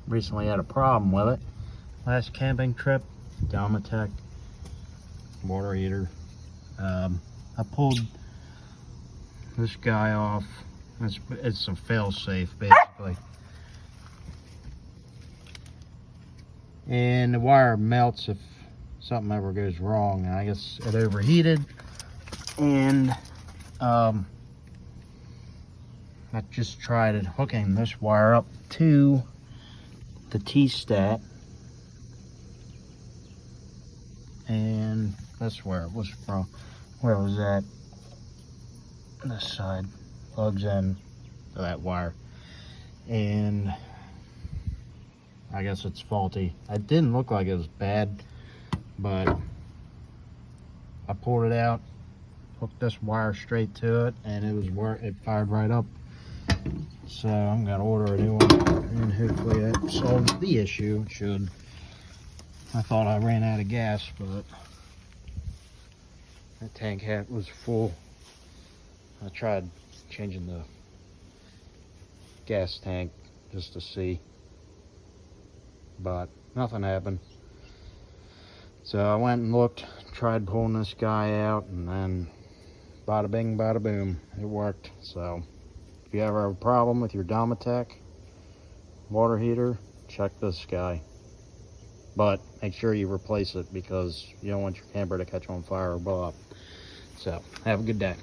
recently had a problem with it. Last camping trip, Dometic Water heater. I pulled this guy off. It's a fail-safe basically. And the wire melts if something ever goes wrong. And I guess it overheated. And I just tried hooking this wire up to the T-stat. And that's where it was from. Where it was at. This side plugs in to that wire. And I guess it's faulty. It didn't look like it was bad, but I pulled it out, hooked this wire straight to it, and it fired right up. So I'm gonna order a new one, and hopefully that solves the issue. It should. I thought I ran out of gas, but that tank hat was full. I tried changing the gas tank just to see, but nothing happened. So I went and looked, tried pulling this guy out, and then bada bing, bada boom, it worked. So if you ever have a problem with your Dometic water heater, check this guy. But make sure you replace it because you don't want your camper to catch on fire or blow up. So have a good day.